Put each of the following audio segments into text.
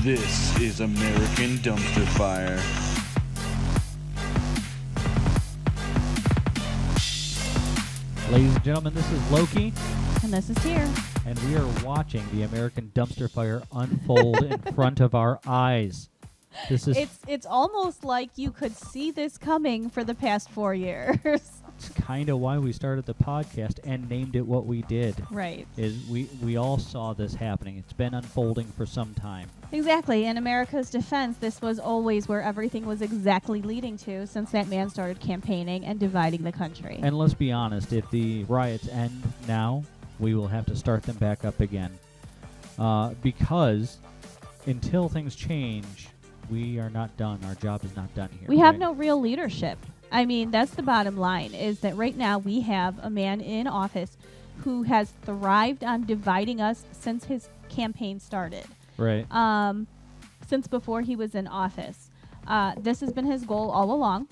This is American Dumpster Fire. Ladies and gentlemen, this is Loki, And this is Tyr. and we are watching the American Dumpster Fire unfold in front of our eyes. This is It's almost like you could see this coming for the past 4 years. kind of why we started the podcast and named it what we did. Right. Is we all saw this happening. It's been unfolding for some time. Exactly. In America's defense, this was always where everything was exactly leading to since that man started campaigning and dividing the country. And let's be honest, if the riots end now, we will have to start them back up again. Because until things change, we are not done. Our job is not done here. We have right? no real leadership. I mean, that's the bottom line, is that right now we have a man in office who has thrived on dividing us since his campaign started. Right. Since before he was in office. This has been his goal all along.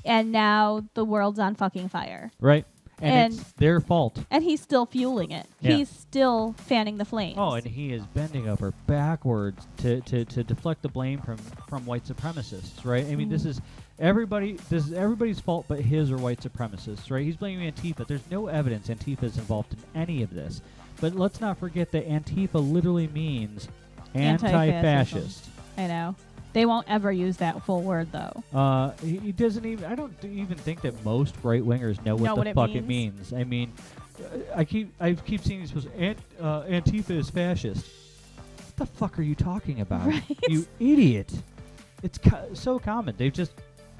And now the world's on fucking fire. Right. And it's their fault. And he's still fueling it. Yeah. He's still fanning the flames. Oh, and he is bending over backwards to deflect the blame from white supremacists, right? I mean, this is everybody's fault but his or white supremacists, right? He's blaming Antifa. There's no evidence Antifa is involved in any of this. But let's not forget that Antifa literally means anti-fascist. I know. They won't ever use that full word, though. He doesn't even. I don't even think that most right wingers know what the fuck it means. I mean, I keep seeing these posts. Antifa is fascist. What the fuck are you talking about? Right? You idiot! It's so common. They've just.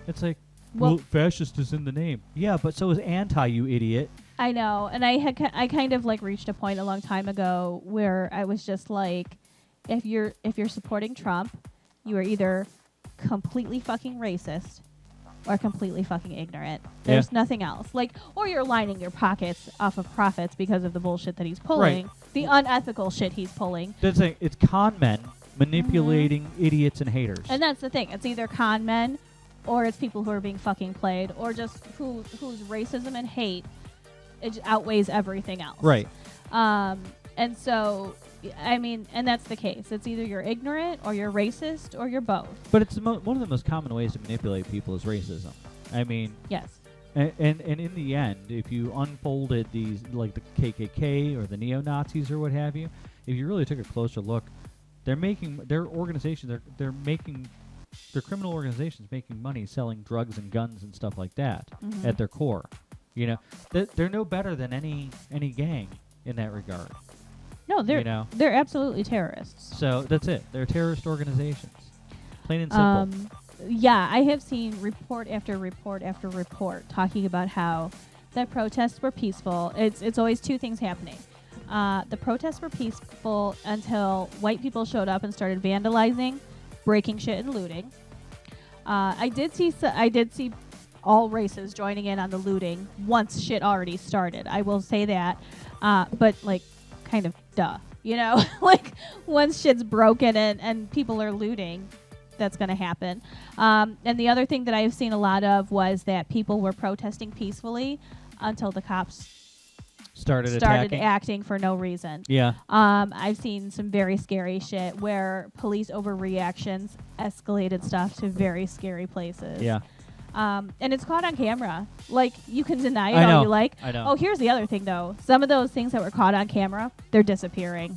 It's like, well, fascist is in the name. Yeah, but so is anti. You idiot. I know, and I kind of like reached a point a long time ago where I was just like, if you're supporting Trump, you are either completely fucking racist or completely fucking ignorant. There's nothing else. Like, or you're lining your pockets off of profits because of the bullshit that he's pulling, the unethical shit he's pulling. That's like, it's con men manipulating idiots and haters. And that's the thing. It's either con men or it's people who are being fucking played or just whose racism and hate it outweighs everything else. Right. And so, I mean, and that's the case. It's either you're ignorant or you're racist or you're both. But it's one of the most common ways to manipulate people is racism. I mean, yes. And in the end, if you unfolded these, like the KKK or the neo-Nazis or what have you, if you really took a closer look, they're making their organizations, they're criminal organizations making money selling drugs and guns and stuff like that at their core. You know, they're no better than any gang in that regard. No, they're absolutely terrorists. So that's it. They're terrorist organizations. Plain and simple. Yeah, I have seen report after report after report talking about how the protests were peaceful. It's always two things happening. The protests were peaceful until white people showed up and started vandalizing, breaking shit and looting. I did see all races joining in on the looting once shit already started. I will say that. But like, kind of duh, you know, like once shit's broken and people are looting, that's going to happen. And the other thing that I've seen a lot of was that people were protesting peacefully until the cops started acting for no reason. Yeah. I've seen some very scary shit where police overreactions escalated stuff to very scary places. Yeah. And it's caught on camera. Like, you can deny it I know. all you like. I know. Oh, here's the other thing, though. Some of those things that were caught on camera, they're disappearing.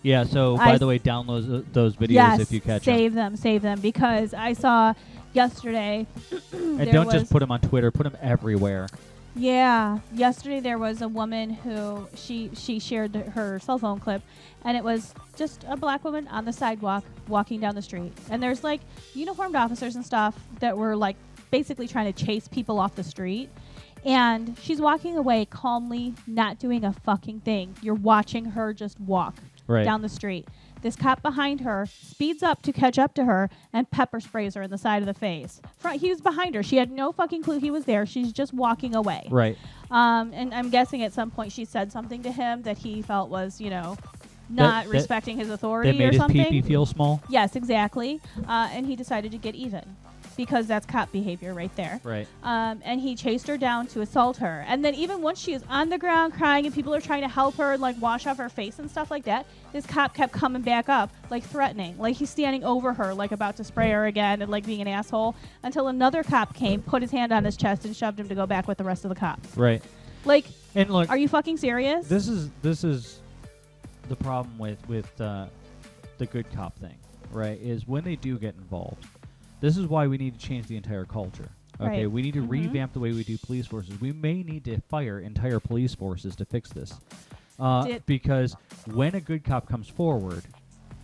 Yeah, so, by the way, download those videos if you catch them. Save them, because I saw yesterday... and don't just put them on Twitter. Put them everywhere. Yeah. Yesterday there was a woman who, she shared her cell phone clip, and it was just a black woman on the sidewalk walking down the street. And there's, like, uniformed officers and stuff that were, like, basically trying to chase people off the street, and she's walking away calmly, not doing a fucking thing. You're watching her just walk down the street. This cop behind her speeds up to catch up to her and pepper sprays her in the side of the face. He was behind her. She had no fucking clue he was there. She's just walking away. Right. And I'm guessing at some point she said something to him that he felt was, you know, not respecting his authority or something. That made his pee-pee feel small? Yes, exactly. And he decided to get even. because that's cop behavior right there. Right. And he chased her down to assault her. And then even once she is on the ground crying and people are trying to help her and like wash off her face and stuff like that, this cop kept coming back up, like threatening, like he's standing over her, like about to spray her again and like being an asshole, until another cop came, put his hand on his chest and shoved him to go back with the rest of the cops. Right. Like, and look, are you fucking serious? This is the problem with the good cop thing, right? Is when they do get involved. This is why we need to change the entire culture. Okay, Right. we need to revamp the way we do police forces. We may need to fire entire police forces to fix this, because when a good cop comes forward,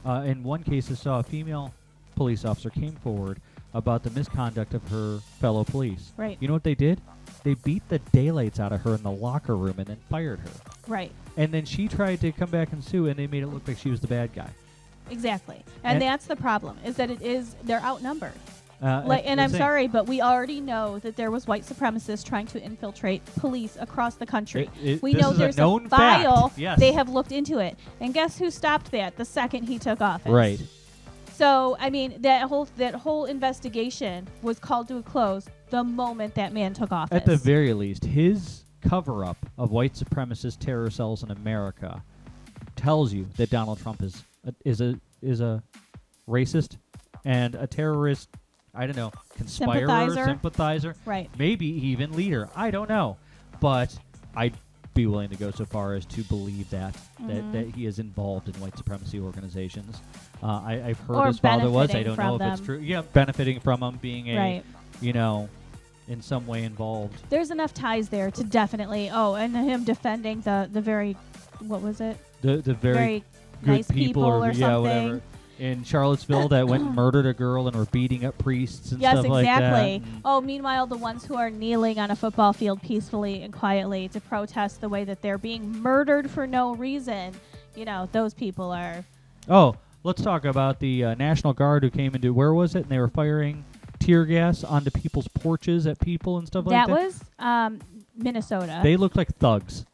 in one case, I saw a female police officer came forward about the misconduct of her fellow police. Right. You know what they did? They beat the daylights out of her in the locker room and then fired her. Right. And then she tried to come back and sue, and they made it look like she was the bad guy. Exactly. And that's the problem, is that they're outnumbered. And And I'm sorry, but we already know that there was white supremacists trying to infiltrate police across the country. We this know is there's a known file. fact. Yes. They have looked into it. And guess who stopped that the second he took office? Right. So, I mean, that whole investigation was called to a close the moment that man took office. At the very least, his cover-up of white supremacist terror cells in America tells you that Donald Trump is a racist and a terrorist. I don't know, conspirer, sympathizer, right? Maybe even leader. I don't know, but I'd be willing to go so far as to believe that he is involved in white supremacy organizations. I've heard or his father was. I don't know if them. it's true. Yeah, benefiting from him being right. In some way involved. There's enough ties there to definitely. Oh, and him defending the very, what was it? The very good nice people or yeah, something. whatever. In Charlottesville that went and murdered a girl and were beating up priests and stuff like that. Yes, exactly. Oh, meanwhile, the ones who are kneeling on a football field peacefully and quietly to protest the way that they're being murdered for no reason, those people are... Oh, let's talk about the National Guard who came into... Where was it? And they were firing tear gas onto people's porches at people and stuff like that? That was Minnesota. They looked like thugs.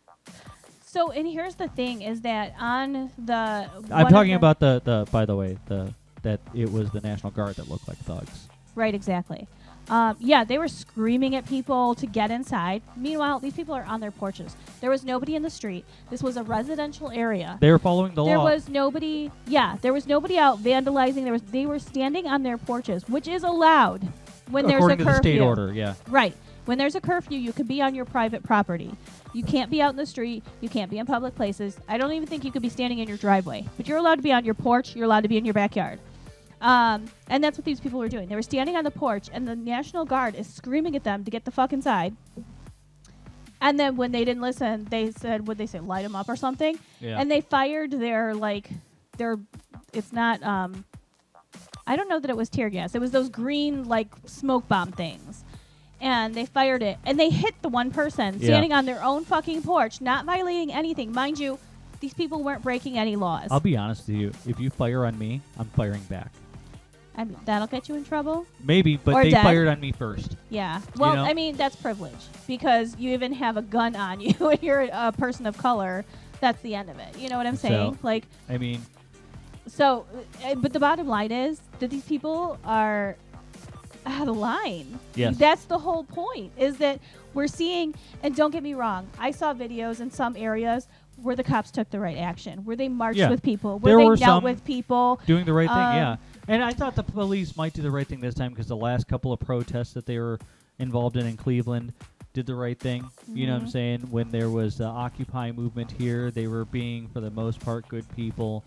So, and here's the thing, is that on the... I'm talking about the by the way, that it was the National Guard that looked like thugs. Right, exactly. Yeah, they were screaming at people to get inside. Meanwhile, these people are on their porches. There was nobody in the street. This was a residential area. They were following the law. There was nobody out vandalizing. They were standing on their porches, which is allowed when there's a curfew. According to the state order, yeah. Right. When there's a curfew, you can be on your private property. You can't be out in the street. You can't be in public places. I don't even think you could be standing in your driveway. But you're allowed to be on your porch. You're allowed to be in your backyard. And that's what these people were doing. They were standing on the porch, and the National Guard is screaming at them to get the fuck inside. And then when they didn't listen, they said, would they say, light them up or something? Yeah. And they fired it's not, I don't know that it was tear gas. It was those green, smoke bomb things. And they fired it. And they hit the one person standing on their own fucking porch, not violating anything. Mind you, these people weren't breaking any laws. I'll be honest with you. If you fire on me, I'm firing back. I mean, that'll get you in trouble? Maybe, but they fired on me first. Yeah. Well, I mean, that's privilege. Because you even have a gun on you and you're a person of color. That's the end of it. You know what I'm saying? But the bottom line is that these people are out of line. Yes. That's the whole point, is that we're seeing, and don't get me wrong, I saw videos in some areas where the cops took the right action, where they marched with people, where they dealt with people. Doing the right thing, yeah. And I thought the police might do the right thing this time because the last couple of protests that they were involved in Cleveland did the right thing. Mm-hmm. You know what I'm saying? When there was the Occupy movement here, they were being, for the most part, good people.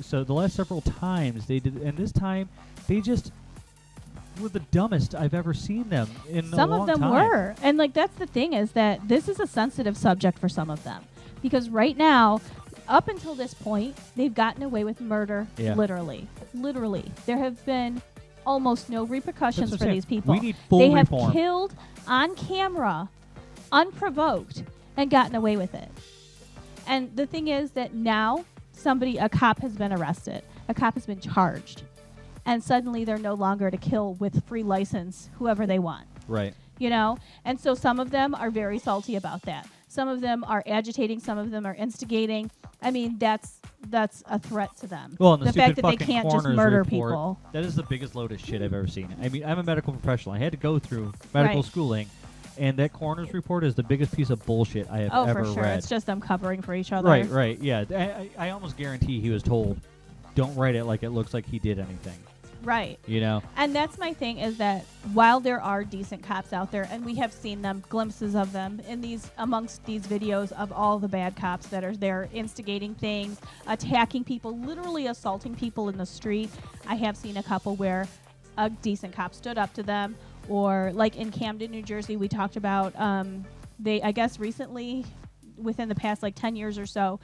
So the last several times they did, and this time they just were the dumbest I've ever seen them in a long time. Some of them were. And that's the thing, is that this is a sensitive subject for some of them. Because right now, up until this point, they've gotten away with murder, literally. Literally. There have been almost no repercussions for these people. We need full reform. They have killed on camera, unprovoked, and gotten away with it. And the thing is that now a cop has been arrested. A cop has been charged. And suddenly they're no longer to kill with free license whoever they want. Right. And so some of them are very salty about that. Some of them are agitating. Some of them are instigating. I mean, that's that's a threat to them. Well, and the stupid fact that they fucking can't just coroner's murder report, people. That is the biggest load of shit I've ever seen. I mean, I'm a medical professional. I had to go through medical schooling, and that coroner's report is the biggest piece of bullshit I have ever for sure. read. It's just them covering for each other. Right, yeah. I almost guarantee he was told, don't write it like it looks like he did anything. Right. You know? And that's my thing, is that while there are decent cops out there, and we have seen them, glimpses of them in these, amongst these videos of all the bad cops that are there instigating things, attacking people, literally assaulting people in the street. I have seen a couple where a decent cop stood up to them, or like in Camden, New Jersey, we talked about, they, I guess recently, within the past like 10 years or so,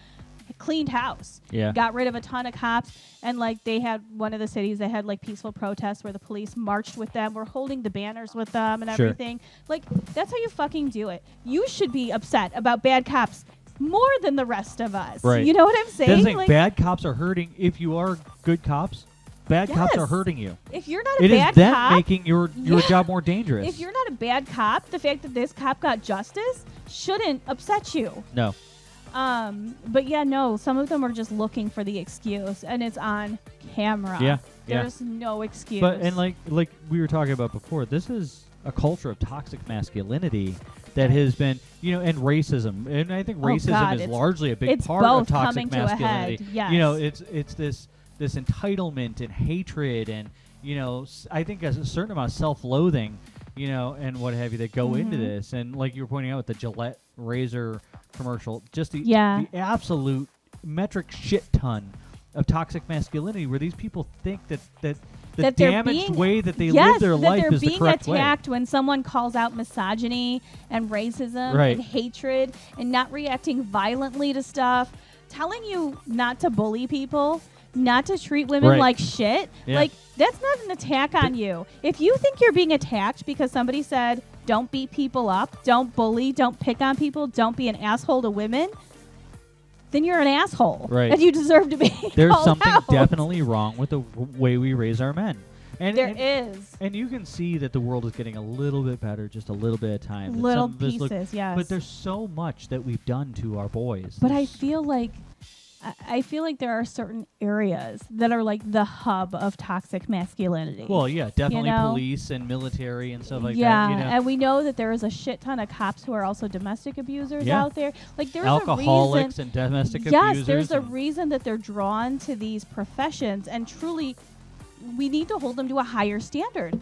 cleaned house. Yeah. Got rid of a ton of cops, and like they had one of the cities that had like peaceful protests where the police marched with them, were holding the banners with them and everything. Like, that's how you fucking do it. You should be upset about bad cops more than the rest of us. Right. You know what I'm saying? Like, bad cops are hurting. If you are good cops, bad cops are hurting you. If you're not a it bad is them cop, making your job more dangerous. if you're not a bad cop, the fact that this cop got justice shouldn't upset you. No. But yeah, no, some of them are just looking for the excuse, and it's on camera. Yeah. There's no excuse. But and like we were talking about before, this is a culture of toxic masculinity that has been, and racism. And I think racism is largely a big part of toxic masculinity. Yes. It's this entitlement and hatred and I think a certain amount of self-loathing, and what have you that go into this. And like you were pointing out with the Gillette razor commercial, just the absolute metric shit ton of toxic masculinity, where these people think that the damaged way that they live their life is the correct way. They're being attacked when someone calls out misogyny and racism and hatred, and not reacting violently to stuff, telling you not to bully people, not to treat women like shit. Yeah. Like, that's not an attack on you. If you think you're being attacked because somebody said, don't beat people up, don't bully, don't pick on people, don't be an asshole to women, then you're an asshole. Right. And you deserve to be There's called something out. definitely wrong with the way we raise our men. And There is. And you can see that the world is getting a little bit better, just a little bit at a time. Little pieces, yes. But there's so much that we've done to our boys. But I feel like there are certain areas that are like the hub of toxic masculinity. Well, yeah, definitely You know? police and military and stuff like yeah, that. and we know that there is a shit ton of cops who are also domestic abusers out there. Like, there's alcoholics a reason, and domestic yes, abusers. there's a reason that they're drawn to these professions, and truly, we need to hold them to a higher standard.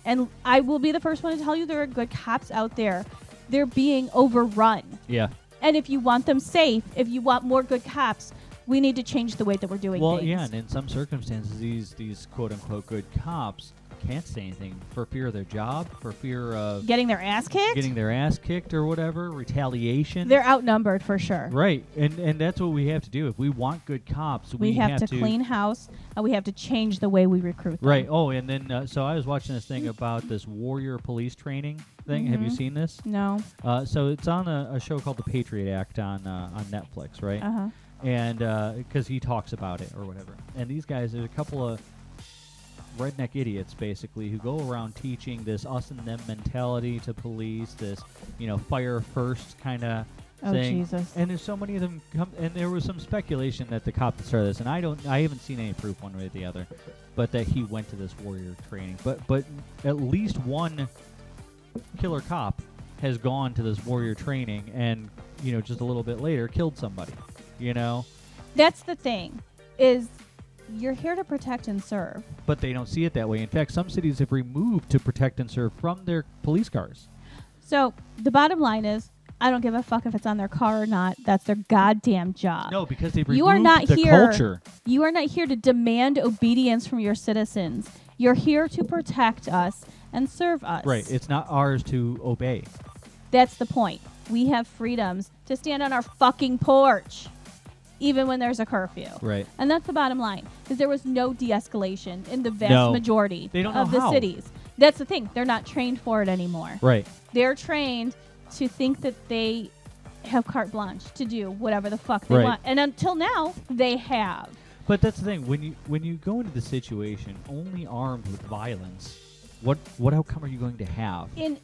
And I will be the first one to tell you there are good cops out there. They're being overrun. Yeah. And if you want them safe, if you want more good cops, we need to change the way that we're doing things. Well, yeah, and in some circumstances, these quote-unquote good cops can't say anything for fear of their job, for fear of getting their ass kicked or whatever, retaliation. They're outnumbered for sure. Right, and that's what we have to do. If we want good cops, we have to clean house, and we have to change the way we recruit them. Right. Oh, and then so I was watching this thing about this warrior police training thing. Have you seen this? No. So it's on a show called The Patriot Act on Netflix, right? Uh-huh. And because he talks about it or whatever. And these guys, there's a couple of redneck idiots basically who go around teaching this us and them mentality to police, this fire first kind of thing. Jesus. And there's so many of them and there was some speculation that the cop that started this, and I haven't seen any proof one way or the other, but that he went to this warrior training. But at least one killer cop has gone to this warrior training and just a little bit later killed somebody. That's the thing, is you're here to protect and serve. But they don't see it that way. In fact, some cities have removed to protect and serve from their police cars. So the bottom line is, I don't give a fuck if it's on their car or not. That's their goddamn job. No, because they've removed You are not the here. culture. You are not here to demand obedience from your citizens. You're here to protect us and serve us. Right. It's not ours to obey. That's the point. We have freedoms to stand on our fucking porch, even when there's a curfew. Right. And that's the bottom line, because there was no de-escalation in the vast majority They don't know of the how. cities. That's the thing. They're not trained for it anymore. Right. They're trained to think that they have carte blanche to do whatever the fuck they want. And until now, they have. But that's the thing. When you go into the situation only armed with violence, what outcome are you going to have? In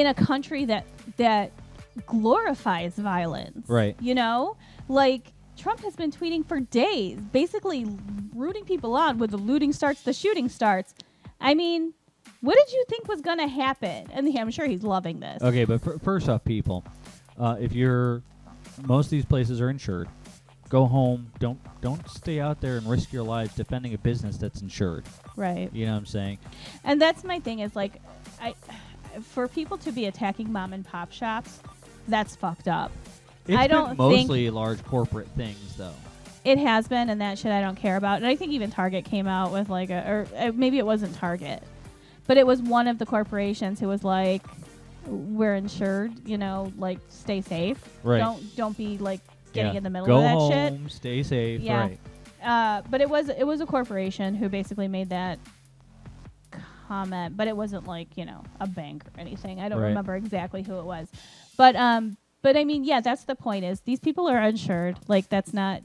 a country that glorifies violence. Right. Like, Trump has been tweeting for days, basically rooting people on with the looting starts, the shooting starts. I mean, what did you think was going to happen? And I'm sure he's loving this. Okay, but first off, people, if most of these places are insured, go home. Don't stay out there and risk your lives defending a business that's insured. Right. You know what I'm saying? And that's my thing is like, for people to be attacking mom and pop shops, that's fucked up. It's been mostly large corporate things, though. It has been, and that shit I don't care about. And I think even Target came out with like maybe it wasn't Target, but it was one of the corporations who was like, we're insured, you know, like stay safe. Right. Don't be like getting in the middle Go of that home, shit. stay safe. Yeah. Right. But it was a corporation who basically made that comment, but it wasn't like, you know, a bank or anything. I don't remember exactly who it was. But I mean, yeah, that's the point is these people are insured. Like that's not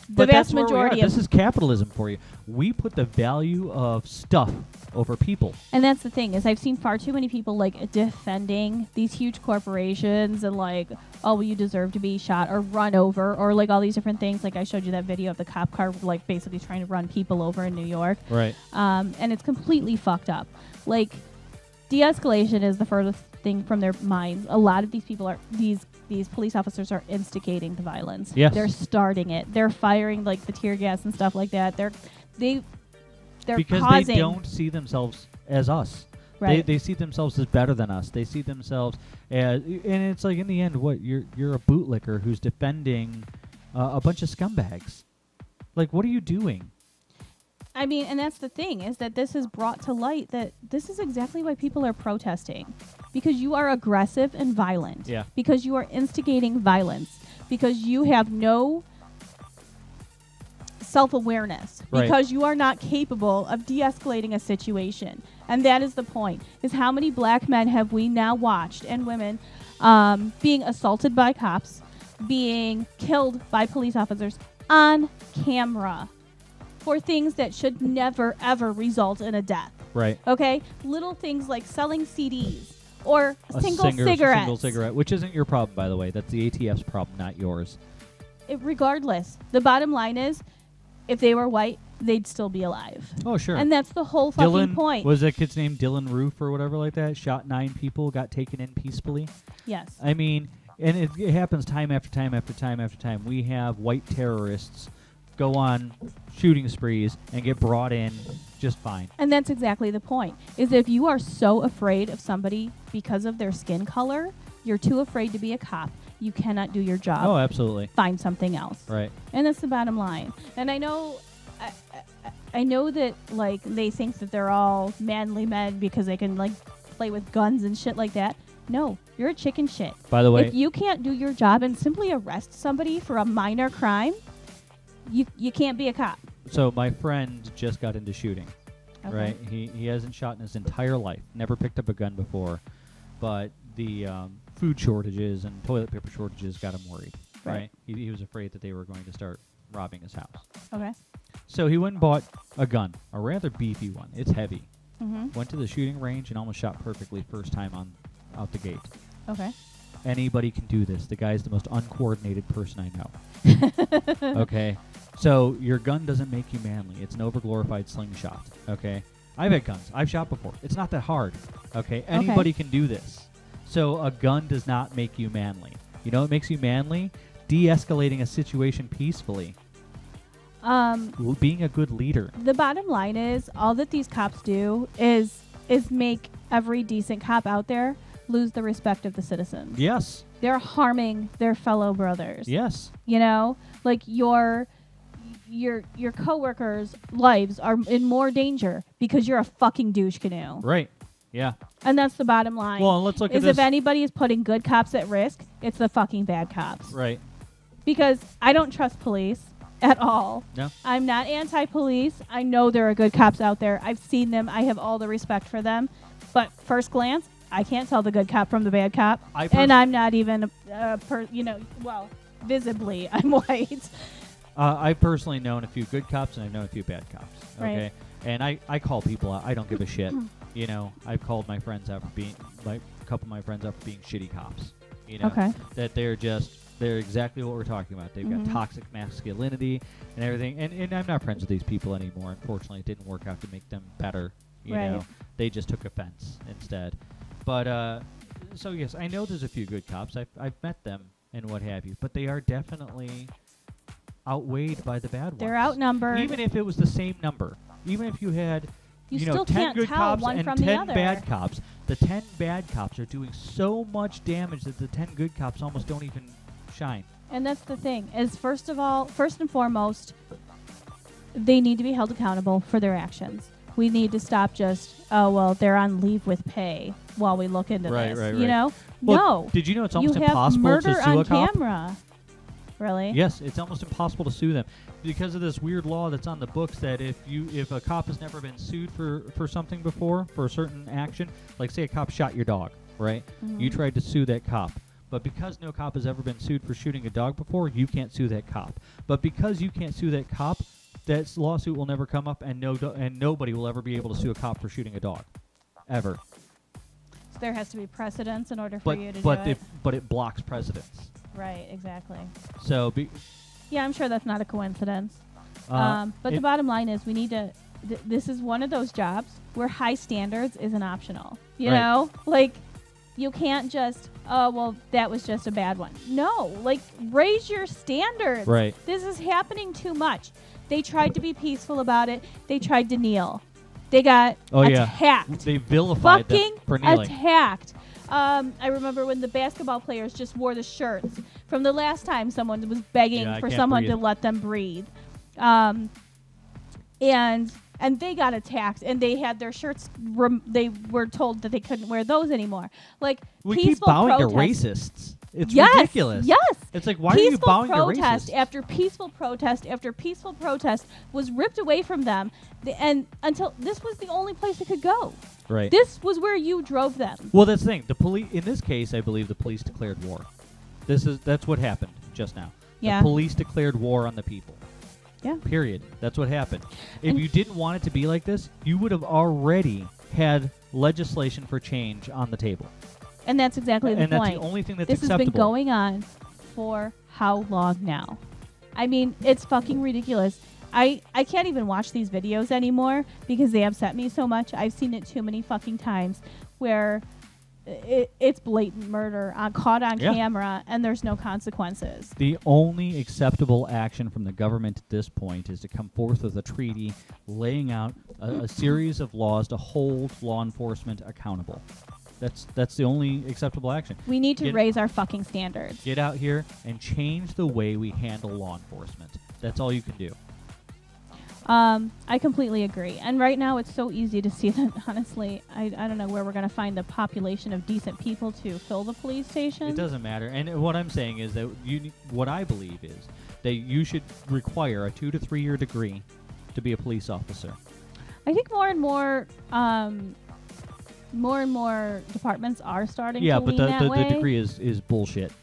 the vast majority of this is capitalism for you. We put the value of stuff over people. And that's the thing is I've seen far too many people like defending these huge corporations and like, oh, well, you deserve to be shot or run over or like all these different things. Like I showed you that video of the cop car like basically trying to run people over in New York. Right. And it's completely fucked up. Like de-escalation is the furthest thing from their minds. A lot of these people are these police officers are instigating the violence. Yes. They're starting it. They're firing like the tear gas and stuff like that. They're because causing, they don't see themselves as us. Right. They see themselves as better than us. They see themselves as, and it's like in the end, what you're a bootlicker who's defending a bunch of scumbags. Like, what are you doing? I mean, and that's the thing is that this has brought to light that this is exactly why people are protesting, because you are aggressive and violent. Yeah. Because you are instigating violence. Because you have no self-awareness. Right. Because you are not capable of de-escalating a situation. And that is the point, is how many black men have we now watched, and women, being assaulted by cops, being killed by police officers on camera for things that should never, ever result in a death. Right. Okay? Little things like selling CDs or single cigarette, which isn't your problem, by the way. That's the ATF's problem, not yours. Regardless, the bottom line is, if they were white, they'd still be alive. Oh, sure. And that's the whole fucking point. Was that kid's name Dylan Roof or whatever like that? Shot 9 people, got taken in peacefully. Yes. I mean, and it happens time after time after time after time. We have white terrorists go on shooting sprees and get brought in just fine. And that's exactly the point, is if you are so afraid of somebody because of their skin color, you're too afraid to be a cop. You cannot do your job. Oh, absolutely. Find something else. Right. And that's the bottom line. And I know I know that like they think that they're all manly men because they can like play with guns and shit like that. No, you're a chicken shit. By the way, if you can't do your job and simply arrest somebody for a minor crime, you can't be a cop. So my friend just got into shooting. Okay. Right? He hasn't shot in his entire life. Never picked up a gun before. But the food shortages and toilet paper shortages got him worried. Right? He was afraid that they were going to start robbing his house. Okay. So he went and bought a gun, a rather beefy one. It's heavy. Mm-hmm. Went to the shooting range and almost shot perfectly first time out the gate. Okay. Anybody can do this. The guy's the most uncoordinated person I know. Okay? So your gun doesn't make you manly. It's an overglorified slingshot. Okay? I've had guns. I've shot before. It's not that hard. Okay? Anybody can do this. So a gun does not make you manly. You know what makes you manly? De-escalating a situation peacefully. Being a good leader. The bottom line is all that these cops do is make every decent cop out there lose the respect of the citizens. Yes. They're harming their fellow brothers. Yes. You know, like your coworkers' lives are in more danger because you're a fucking douche canoe. Right. Yeah. And that's the bottom line. Well, let's look at is this. If anybody is putting good cops at risk, it's the fucking bad cops. Right. Because I don't trust police at all. No. I'm not anti-police. I know there are good cops out there. I've seen them. I have all the respect for them. But first glance, I can't tell the good cop from the bad cop. And I'm not even, visibly, I'm white. I've personally known a few good cops and I've known a few bad cops. Okay. Right. And I call people out. I don't give a shit. You know, I've called my friends out for being, like, a couple of my friends out for being shitty cops. You know, Okay. that they're just They're exactly what we're talking about. They've got toxic masculinity and everything. And I'm not friends with these people anymore. Unfortunately, it didn't work out to make them better. You know, they just took offense instead. But so yes, I know there's a few good cops. I've met them and what have you, but they are definitely outweighed by the bad ones. They're outnumbered. Even if it was the same number, even if you had you know still 10 can't good tell cops one and from 10 the other. bad cops, the 10 bad cops are doing so much damage that the 10 good cops almost don't even shine. And that's the thing, is first and foremost, they need to be held accountable for their actions. We need to stop just, oh, well, they're on leave with pay while we look into this. You know? Well, no. Did you know it's almost you impossible have to murder sue on a cop? camera. Really? Yes, it's almost impossible to sue them because of this weird law that's on the books that if a cop has never been sued for something before, for a certain action, like say a cop shot your dog, right? You tried to sue that cop. But because no cop has ever been sued for shooting a dog before, you can't sue that cop. But because you can't sue that cop, that lawsuit will never come up, and nobody will ever be able to sue a cop for shooting a dog, ever. So there has to be precedence in order for you to do it. But it blocks precedence. Right, exactly. So yeah, I'm sure that's not a coincidence. But the bottom line is we need to. This is one of those jobs where high standards isn't optional. You know, like you can't just. Oh well, that was just a bad one. No, like raise your standards. Right. This is happening too much. They tried to be peaceful about it. They tried to kneel. They got attacked. They vilified them for kneeling. Attacked. I remember when the basketball players just wore the shirts from the last time someone was begging for someone to let them breathe. And they got attacked, and they had their shirts. They were told that they couldn't wear those anymore. Like we peaceful keep bowing protest. to racists. It's ridiculous. Yes. It's like, why are you bowing to racists? Peaceful protest after peaceful protest after peaceful protest was ripped away from them, and until this was the only place it could go. Right. This was where you drove them. Well, that's the thing. The police, in this case, I believe the police declared war. That's what happened just now. Yeah. The police declared war on the people. Yeah. Period. That's what happened. If you didn't want it to be like this, you would have already had legislation for change on the table. And that's exactly the point. And that's the only thing that's this acceptable. This has been going on for how long now? I mean, it's fucking ridiculous. I can't even watch these videos anymore because they upset me so much. I've seen it too many fucking times where it's blatant murder caught on camera and there's no consequences. The only acceptable action from the government at this point is to come forth with a treaty laying out a series of laws to hold law enforcement accountable. That's the only acceptable action. We need to raise our fucking standards. Get out here and change the way we handle law enforcement. That's all you can do. I completely agree. And right now it's so easy to see that, honestly, I don't know where we're going to find the population of decent people to fill the police station. It doesn't matter. And what I'm saying is that what I believe is that you should require a 2 to 3 year degree to be a police officer. I think more and more departments are starting to lean that way. Yeah, but the degree is bullshit.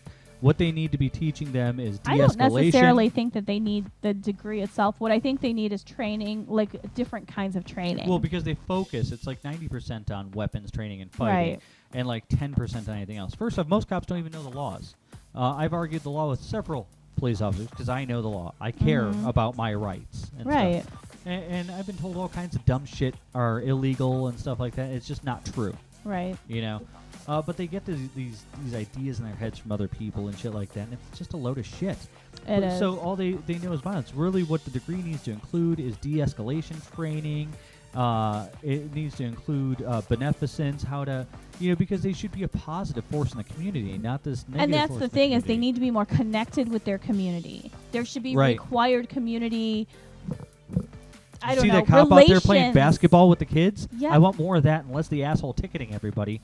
What they need to be teaching them is de-escalation. I don't necessarily think that they need the degree itself. What I think they need is training, like different kinds of training. Well, because they focus, it's like 90% on weapons training and fighting, and like 10% on anything else. First off, most cops don't even know the laws. I've argued the law with several police officers because I know the law. I care about my rights and stuff. And I've been told all kinds of dumb shit are illegal and stuff like that. It's just not true. Right. You know? But they get these ideas in their heads from other people and shit like that, and it's just a load of shit. It is. So all they know is violence. Really what the degree needs to include is de-escalation training. It needs to include beneficence, how to, because they should be a positive force in the community, not this negative And that's force the thing is they need to be more connected with their community. There should be required community. I don't know. See that cop out there playing basketball with the kids? Yeah. I want more of that, and less the asshole ticketing everybody.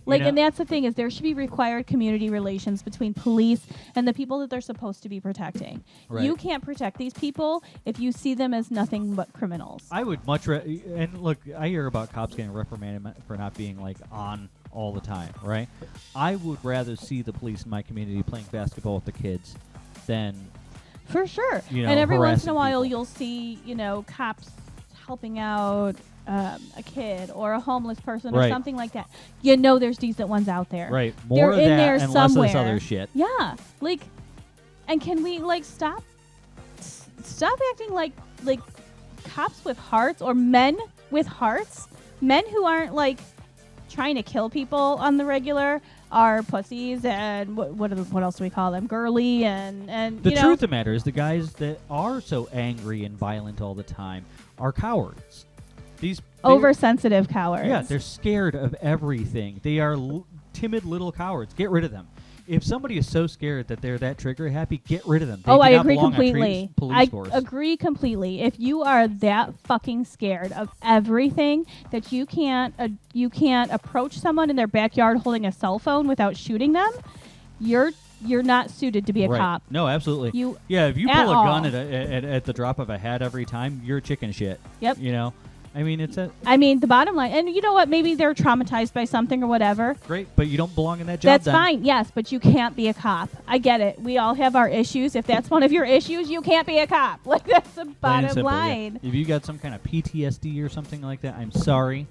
And that's the thing is there should be required community relations between police and the people that they're supposed to be protecting. Right. You can't protect these people if you see them as nothing but criminals. I would much and look, I hear about cops getting reprimanded for not being like on all the time, right? I would rather see the police in my community playing basketball with the kids than for sure. And every once in a while people. you'll see, cops helping out a kid or a homeless person or something like that. There's decent ones out there. Right. More They're of in that there and somewhere. less of this other shit. Yeah. Like, And can we like stop acting like cops with hearts or men with hearts? Men who aren't like trying to kill people on the regular are pussies and what else do we call them? Girly and the truth of the matter is the guys that are so angry and violent all the time are cowards. Oversensitive cowards. Yeah, they're scared of everything. They are timid little cowards. Get rid of them. If somebody is so scared that they're that trigger happy, get rid of them. I agree completely. Police force. Agree completely. If you are that fucking scared of everything that you can't approach someone in their backyard holding a cell phone without shooting them, you're not suited to be a cop. No, absolutely. If you pull a gun at the drop of a hat every time, you're chicken shit. Yep. You know. I mean, the bottom line, and you know what? Maybe they're traumatized by something or whatever. Great, but you don't belong in that job. That's fine, yes, but you can't be a cop. I get it. We all have our issues. If that's one of your issues, you can't be a cop. Like, that's the bottom line. Yeah. If you got some kind of PTSD or something like that, I'm sorry,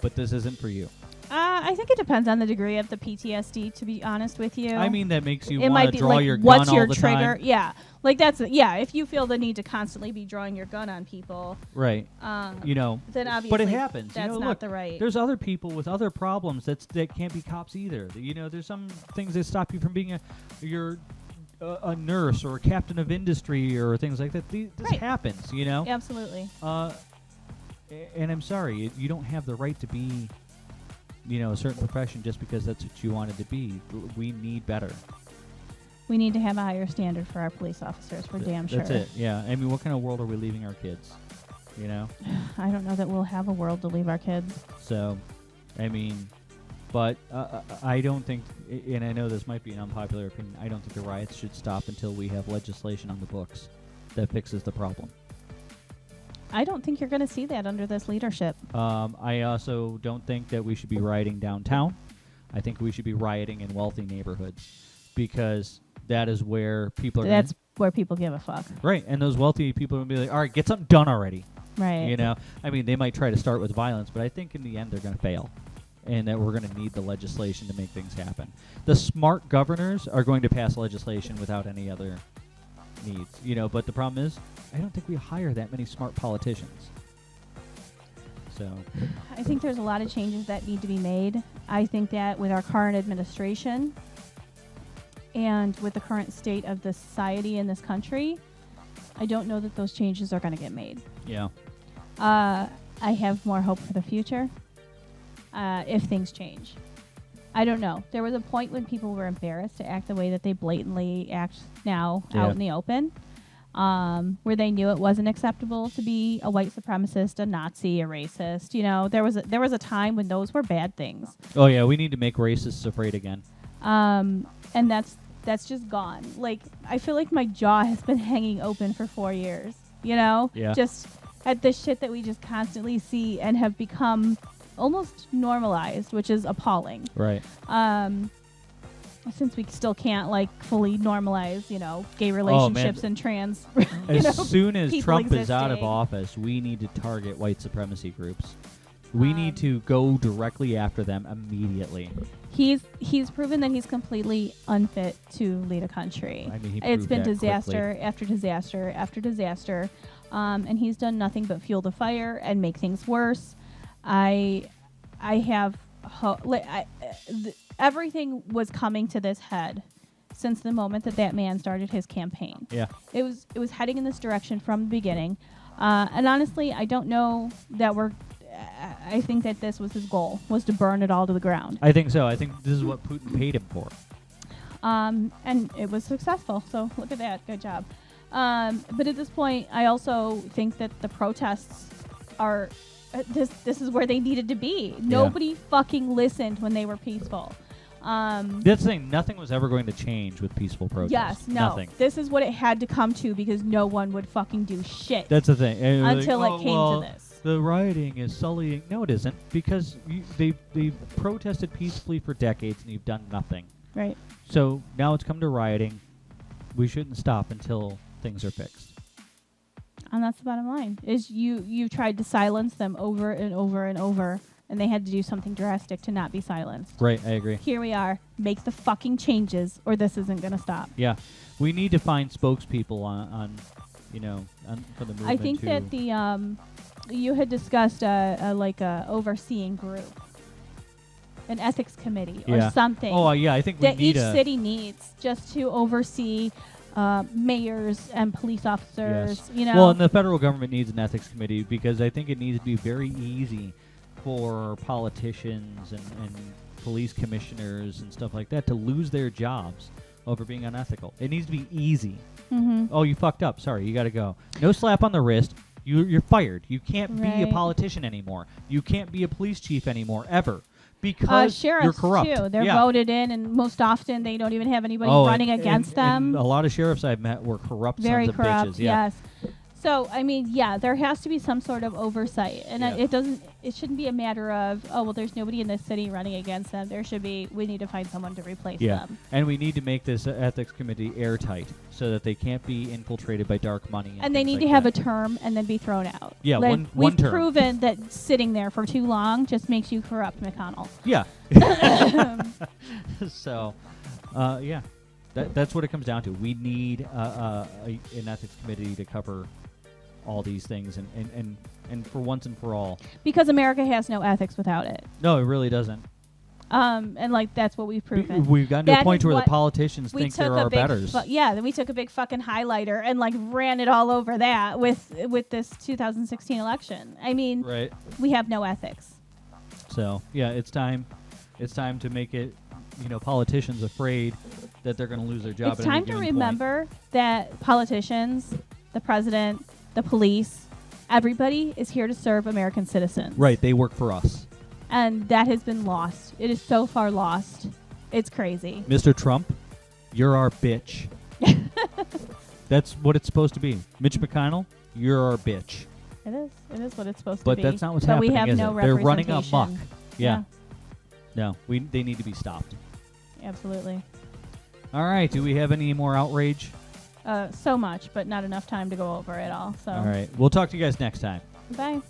but this isn't for you. I think it depends on the degree of the PTSD, to be honest with you. I mean, that makes you want to draw your gun what's all your the trigger? time. Yeah. Like, if you feel the need to constantly be drawing your gun on people. Right. Then obviously but it happens. That's not the right. There's other people with other problems that can't be cops either. There's some things that stop you from being a nurse or a captain of industry or things like that. This happens, Absolutely. And I'm sorry, you don't have the right to be a certain profession just because that's what you wanted to be. We need better. We need to have a higher standard for our police officers, for damn sure. That's it, yeah. I mean, what kind of world are we leaving our kids, I don't know that we'll have a world to leave our kids. So, I mean, but I don't think, and I know this might be an unpopular opinion, I don't think the riots should stop until we have legislation on the books that fixes the problem. I don't think you're going to see that under this leadership. I also don't think that we should be rioting downtown. I think we should be rioting in wealthy neighborhoods because that is where people are. That's where people give a fuck. Right, and those wealthy people will be like, all right, get something done already. Right. I mean, they might try to start with violence, but I think in the end they're going to fail, and that we're going to need the legislation to make things happen. The smart governors are going to pass legislation without any other needs, but the problem is I don't think we hire that many smart politicians. So I think there's a lot of changes that need to be made. I think that with our current administration and with the current state of the society in this country, I don't know that those changes are going to get made. Yeah. I have more hope for the future if things change. I don't know. There was a point when people were embarrassed to act the way that they blatantly act now out in the open, where they knew it wasn't acceptable to be a white supremacist, a Nazi, a racist. There was a time when those were bad things. Oh yeah, we need to make racists afraid again. And that's just gone. Like, I feel like my jaw has been hanging open for 4 years. Yeah. Just at the shit that we just constantly see and have become almost normalized, which is appalling. Right. Since we still can't fully normalize, gay relationships and trans. As soon as Trump existing. is out of office, we need to target white supremacy groups. We need to go directly after them immediately. He's proven that he's completely unfit to lead a country. I mean, it's been disaster quickly. after disaster after disaster, and he's done nothing but fuel the fire and make things worse. I have everything was coming to this head since the moment that man started his campaign. Yeah, it was heading in this direction from the beginning, and honestly, I don't know that I think that this was his goal, was to burn it all to the ground. I think so. I think this is what Putin paid him for. And it was successful. So look at that. Good job. But at this point, I also think that the protests are this is where they needed to be. Yeah. Nobody fucking listened when they were peaceful. That's the thing. Nothing was ever going to change with peaceful protests. Yes, no. Nothing. This is what it had to come to because no one would fucking do shit. That's the thing. Until it came to this. The rioting is sullying. No, it isn't, because they've protested peacefully for decades and you've done nothing. Right. So now it's come to rioting. We shouldn't stop until things are fixed. And that's the bottom line. Is you tried to silence them over and over and over, and they had to do something drastic to not be silenced. Right, I agree. Here we are. Make the fucking changes, or this isn't going to stop. Yeah, we need to find spokespeople on for the movement. I think that the you had discussed a overseeing group, an ethics committee or something. Oh yeah, I think we that need each city needs just to oversee mayors and police officers. Yes. Well, and the federal government needs an ethics committee because I think it needs to be very easy for politicians and police commissioners and stuff like that to lose their jobs over being unethical. It needs to be easy. Mm-hmm. Oh, you fucked up. Sorry, you got to go. No slap on the wrist. You're fired. You can't be a politician anymore. You can't be a police chief anymore, ever. Because sheriffs you're corrupt. Too. They're voted in, and most often they don't even have anybody running against them. And a lot of sheriffs I've met were corrupt Very sons corrupt, of bitches. Yeah. Yes. So, I mean, there has to be some sort of oversight. And it shouldn't be a matter of, there's nobody in this city running against them. We need to find someone to replace them. And we need to make this ethics committee airtight so that they can't be infiltrated by dark money. And they need to have a term and then be thrown out. Yeah, one we've term. proven that sitting there for too long just makes you corrupt, McConnell. Yeah. So, that's what it comes down to. We need an ethics committee to cover all these things and for once and for all. Because America has no ethics without it. No, it really doesn't. And that's what we've proven. We've gotten to a point where the politicians think there are betters. Then we took a big fucking highlighter and ran it all over that with this 2016 election. I mean, right. We have no ethics. So it's time to make it, politicians afraid that they're going to lose their job. It's time to remember that politicians, the president, the police, everybody is here to serve American citizens. Right, they work for us. And that has been lost. It is so far lost. It's crazy. Mr. Trump, you're our bitch. That's what it's supposed to be. Mitch McConnell, you're our bitch. It is. It is what it's supposed to But be. that's not what's but happening, we have is no it? They're running representation. amok. Yeah. No, they need to be stopped. Absolutely. All right, do we have any more outrage? So much, but not enough time to go over it all. So. All right, we'll talk to you guys next time. Bye.